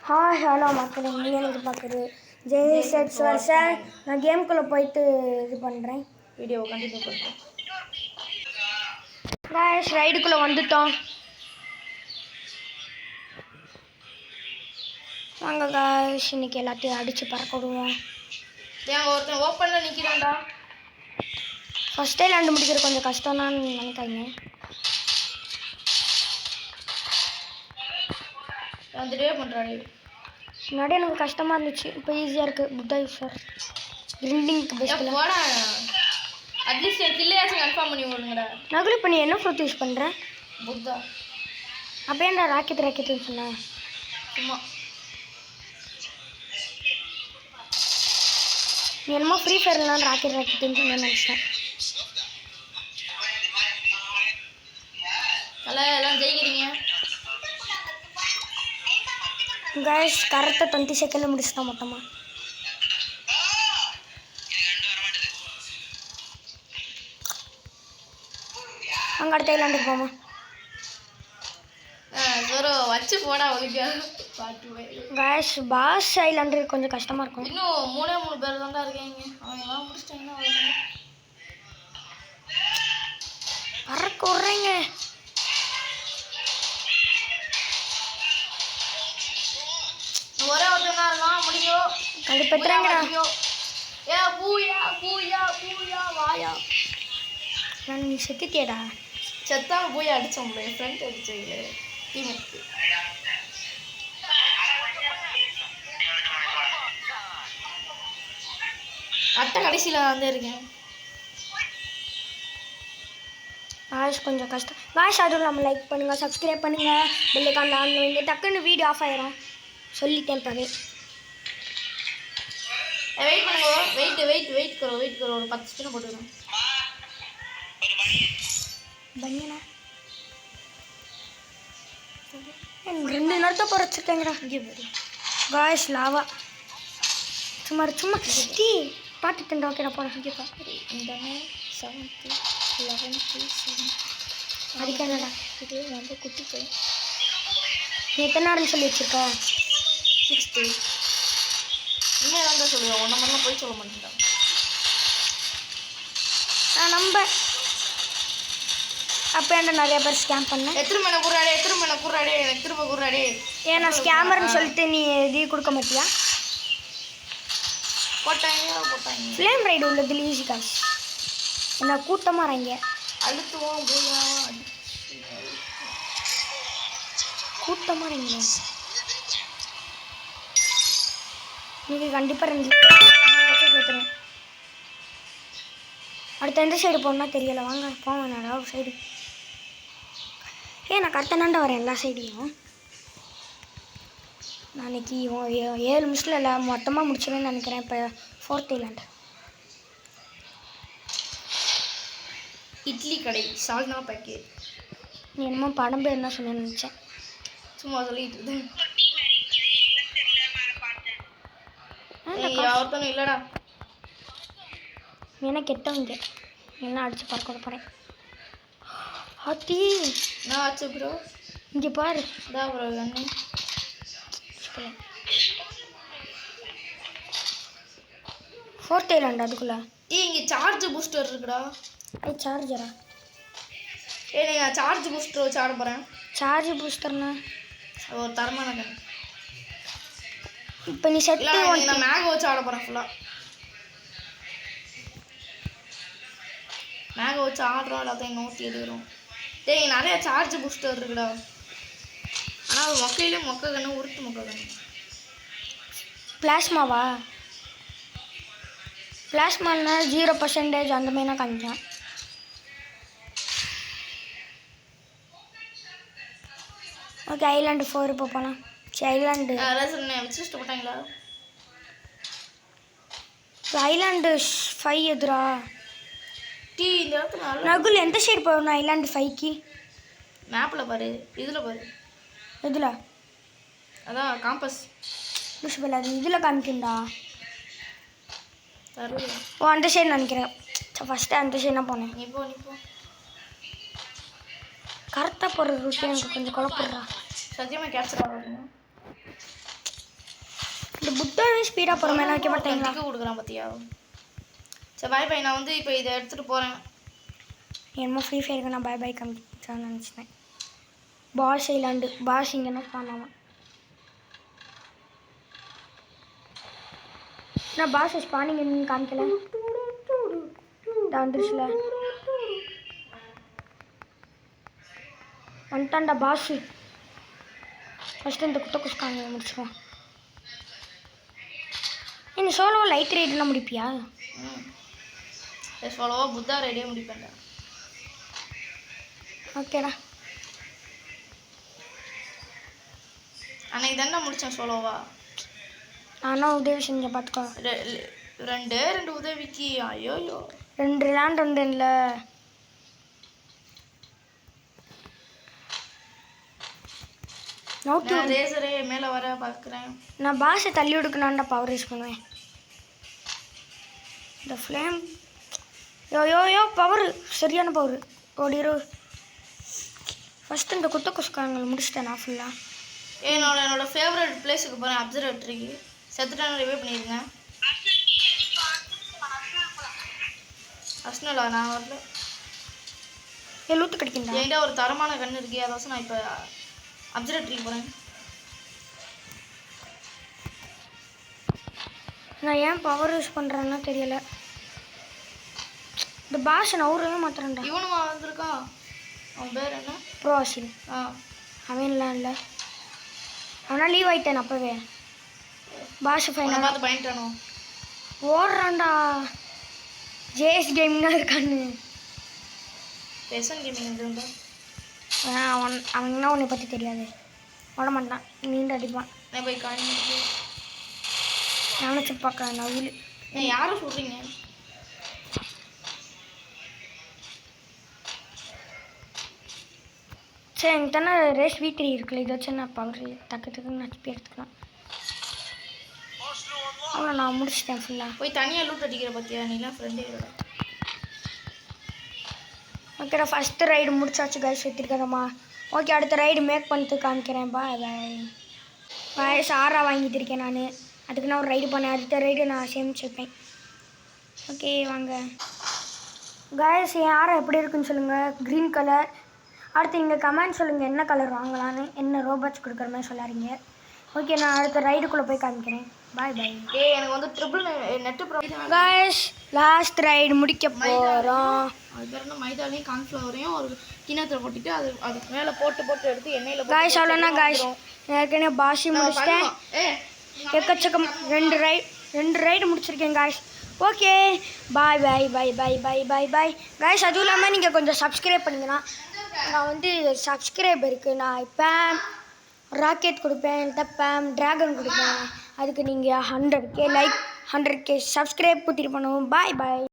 Hi hello மக்களே, நீங்கள் எனக்கு பார்க்குறது ஜெய்செட்ஸ் வருஷன். நான் கேமுக்குள்ளே போயிட்டு இது பண்ணுறேன், வீடியோ கண்டினியூ பண்ணுறேன். காய்ஸ் ரைடுக்குள்ளே வந்துட்டோம். வாங்க காய்ஸ், இன்னைக்கு எல்லாத்தையும் அடித்து பறக்க விடுவோம். ஏன் ஒருத்தன் ஓப்பனில் நிற்கிறான்டா. ஃபஸ்ட்டே லேண்டு முடிக்கிறது கொஞ்சம் கஷ்டம் தான் நினைக்காங்க. வந்துட்டே பண்ணுறாரு. முன்னாடி எனக்கு கஷ்டமாக இருந்துச்சு, இப்போ ஈஸியாக இருக்குது. புத்தா யூஸர் கிரிண்டிங்க்கு பெஸ்ட்டில் போடா. அட்லீஸ்ட் என் கில்லையாச்சும் கன்ஃபார்ம் பண்ணி விடுங்கடா. நகுலி பண்ணி என்ன ஃப்ரூட் யூஸ் பண்ணுறேன்? புத்தா. அப்போ ஏன்டா ராக்கெட்டுன்னு சொன்னேன்? சும்மா நீ என்னமோ ஃப்ரீ ஃபயர்லாம் ராக்கெட்டுன்னு சொன்ன நினச்சேன். எல்லாம் ஜெயிக்கிறீங்க காய்ஸ். கரெக்டாக 20 செகண்டில் முடிச்சுட்டோம் மொத்தமாக. அங்கே அடுத்த ஐலாண்டுக்கு போமா வச்சு போடா ஒழுங்கா. காய்ஸ் பாஸ் ஐலாண்டு கொஞ்சம் கஷ்டமாக இருக்கும். இன்னும் 3 பேர் தான்டா இருக்கீங்க. அவங்க எல்லாம் முடிச்சிட்டாங்கன்னா பறக்க விட்றீங்க. ஒரே ஒருத்தன் தான் இருக்கான். முடியும் கண்டிப்பாக. ஏ பூயா பூயா பூயா வாயா. நான் நீ செத்துட்டியடா. செத்தான் பூயா அடித்தோம். என் ஃப்ரெண்ட் அடிச்சீங்க டீமுக்கு. அட்டை கடைசியில் வந்து இருக்கேன். காய்ஸ் கொஞ்சம் கஷ்டம். காய்ஸ் அதுவும் நம்ம லைக் பண்ணுங்கள், சப்ஸ்கிரைப் பண்ணுங்கள், பெல்லைக்கான ஆன் வைங்க. டக்குன்னு வீடியோ ஆஃப் ஆயிரும் சொல்லிட்டேன். இப்போவே வெயிட் பண்ணுங்க. வெயிட் கரோ ஒரு 10 ஸ்பின் போட்டுக்கிறேன். பனியனா 2 நேரத்தை குறைச்சிருக்கேங்கடா. காய்ஸ் லாவா சும்மா டீ பார்த்துட்டேன். ஓகேடா போகிறேன். இந்த 7th 11th 7 அதுக்கானடா இது வந்து குட்டி போய் நீ எத்தனை நேரம்னு சொல்லி வச்சுருக்கா? 6th இன்னும் தான் சொல்லுவேன். 1 மணிலாம் போய் சொல்ல மாட்டேன். நான் நம்ப அப்போ என்ன நிறைய பேர் ஸ்கேம் பண்ணேன். எத்தனை மணி கூறாடே எனக்கு திரும்ப கூறாடே. ஏன் நான் ஸ்கேமர்னு சொல்லிட்டு நீ எதையும் கொடுக்க மாட்டியா? போட்டாங்க ஃப்ளேம் ரைடு உள்ளது ஈஸி காசு. என்ன கூட்டமாக இறங்க அழுத்துவோம். கூட்டமாக இறங்க. நீங்கள் கண்டிப்பாக 2 சேர்த்துருவேன். அடுத்த எந்த சைடு போகணுன்னா தெரியலை. வாங்க போங்க. நான் ஒரு சைடு நான் கரெக்டாக வரேன் எல்லா சைடையும். நாளைக்கு 7 நிமிஷத்தில் எல்லாம் மொத்தமாக முடிச்சிடுவேன்னு நினைக்கிறேன். இப்போ 4th ஐலாண்ட் இட்லி கடை சால்னா பேக்கெட். நீ என்னமோ படம் பேர் என்ன சொன்னேன்னு நினச்சேன். சும்மா சொல்லிட்டு இருந்தேன். ஒருத்தனும் இல்லைடா. நீ என்ன கெட்டவங்க என்ன அடித்து பறக்க போகிறேன். ஆத்தி நான் ஆச்சு ப்ரோ. இங்கே பாரு. இதான் ப்ரோ கண்ணு. 4th ஐலாண்ட் அதுக்குள்ளே இங்கே சார்ஜ் பூஸ்டர் இருக்குடா. சார்ஜரா? நான் சார்ஜ் பூஸ்டர் வச்சு ஆட போகிறேன். சார்ஜ் பூஸ்டர்னா ஒரு தரமான கண். இப்போ நீ செட்டு நான் மேக் வச்சு ஆட போகிறேன். ஃபுல்லாக மேக் வச்சு ஆடுறோம். எல்லாத்தையும் நோட்டி எடுக்கிறோம். நிறைய சார்ஜ் பூஸ்டர் இருக்குடா. ஆனால் அது மொக்க கண்ணு உருட்டு மொக்க கண்ணு. பிளாஸ்மாவா? பிளாஸ்மானா 0% அந்த மாதிரினா காமிச்சேன். ஓகே ஐலாண்டு 4 இப்போ போகலாம். சரி ஐலாண்டு வச்சுட்டு போட்டாங்களா? ஐலாண்டு 5 எதுரா? இந்த இடத்துல நகுல் எந்த சைடு போகணும் ஐலாண்டு 5க்கு? மேப்பில் பாரு. இதில் பாரு. எதில்? அதான் காம்பஸ். முஷிபில் அது இதில் காமிக்குண்டா. ஓ அந்த சைடு நினைக்கிறேன். ஃபஸ்ட்டு அந்த சைடு தான் போனேன். நீ போ கரெக்டாக போகிற ரூட்டு எனக்கு கொஞ்சம் குழப்பிடுறா. சத்தியமாக கேப்சர் ஆகுது. இந்த புத்தாவே ஸ்பீடாக போகிற மாதிரி வைக்க மாட்டேங்களா? டிக்கு கொடுக்குறான் பார்த்தியா? சரி பாய் பாய், நான் வந்து இப்போ இதை எடுத்துகிட்டு போகிறேன். என்னமோ ஃப்ரீ ஃபயருக்கு நான் பை பை காமிச்சான்னு நினச்சினேன். பாஸ் ஐலாண்டு பாஸ் இங்கன்னா காணாமல். நான் பாஸ் ஸ்பானிங் என்னன்னு காமிக்கல. வந்துருச்சுல வந்துட்டான்டா பாஸு. ஃபஸ்ட்டு இந்த குத்த குஸ்காங்க முடிச்சுருவோம். இந்த சோலோ லைட் ரைடெலாம் முடிப்பியா? சோலோவா புத்தா ரெடியாக முடிப்பேன்டா. ஓகேடா. அன்னைக்கு தானே முடித்தேன் சோலோவா. நானும் உதவி செஞ்சேன் பார்த்துக்கோ. ரெண்டு உதவிக்கு ஐயோயோ 2 லேண்ட் இருந்தேன்ல. நான் ரேசரே மேலே வர பார்க்குறேன். நான் பாஸை தள்ளி விடுக்கலான்டா பவர் யூஸ் பண்ணுவேன். இந்த ஃப்ளேம் யோ பவர் சரியான பவர் ஓடிரு. ஃபஸ்ட்டு இந்த குத்த குஸ்காரங்களை முடிச்சிட்டேன் நான் ஃபுல்லாக. என்னோட ஃபேவரட் பிளேஸுக்கு போகிறேன், அப்சர்வேட்டரிக்கு. செத்துட்டான ரிவே பண்ணிடுங்க. அஸ்னலா நான் வரல. லூத்து கிடைக்குங்களா? என்கிட்ட ஒரு தரமான கண் இருக்கு, அதாச்சும் நான் இப்போ அப்சர்வேட்டரிக்கு போகிறேன். நான் ஏன் பவர் யூஸ் பண்ணுறேன்னா தெரியல. இந்த பாஷை நவுறவே மாத்திரண்டா. இவனுமா வந்திருக்கான், அவன் பேர் என்ன? ப்ரோசில். அவன்லாம் இல்லை, அவனா லீவ் ஆகிட்டேன் அப்போவே. பாஷை ஃபைனல் பார்த்து பயன்ட்டானோ ஓடுறான்டா. ஜேஎஸ் கேமிங் தான் இருக்கான்னு. பேசன் கேமிங் இருந்தா அவங்கன்னா உன்னை பற்றி தெரியாது. ஓட மாட்டான், நீண்டு அடிப்பான். நான் போய் காணி நினச்சி பார்க்க நவில். யாரும் சொல்கிறீங்க? சரி எனக்கு தானே ரேஸ் V3 இருக்குல்ல, இதை வச்சு நான் பவர் டக்குன்னு நச்சு எடுத்துக்கலாம். அவ்வளோ நான் முடிச்சிட்டேன் ஃபுல்லாக. போய் தனியாக லூட் அடிக்கிற பார்த்தியா? நீலாம் ஃப்ரெண்டே இல்லை. ஓகேடா, ஃபஸ்ட்டு ரைடு முடிச்சாச்சு கைஸ், எடுத்துருக்கிறோமா? ஓகே, அடுத்த ரைடு மேக் பண்ணிட்டு காமிக்கிறேன். பாய் பாய். சாரா வாங்கிட்டு இருக்கேன் நான். அதுக்கு நான் ஒரு ரைடு பண்ணேன், அடுத்த ரைடு நான் சேமிச்சிருப்பேன். ஓகே வாங்க கைஸ், என் ஆரா எப்படி இருக்குன்னு சொல்லுங்கள். Green colour. அடுத்து இங்கே கமெண்ட் சொல்லுங்கள் என்ன கலர் வாங்கலான்னு, என்ன ரோபோட்ஸ் கொடுக்குற மாதிரி சொல்லாதீங்க. ஓகே, நான் அடுத்த ரைடுக்குள்ளே போய் காமிக்கிறேன். பாய் பாய். எனக்கு வந்து triple net guys, last ride முடிக்க போகிறோம். அது பேர் என்ன, மைதாலையும் கார்ன்ஃப்ளவரையும் ஒரு கிணத்துல போட்டுட்டு அதுக்கு மேலே போட்டு எடுத்து எண்ணெயில் காய்ஸ் அவ்வளோனா காய்ஸ், ஏற்கனவே பாஷி முடிச்சிட்டேன். எக்கச்சக்கம் 2 ரைடு முடிச்சிருக்கேன் காய்ஸ். ஓகே பாய் பாய் பாய் பாய் பாய் பாய் பாய் காய்ஸ். அதுவும் இல்லாமல் நீங்கள் கொஞ்சம் சப்ஸ்கிரைப் பண்ணிங்கன்னா, நான் வந்து சப்ஸ்கிரைபருக்கு நான் பேம் ராக்கெட் கொடுப்பேன், என்கிட்ட பேம் ட்ராகன் கொடுப்பேன். அதுக்கு நீங்கள் 100K லைக் 100K சப்ஸ்கிரைப் கொடுத்துட்டு பண்ணுவோம். பாய் பாய்.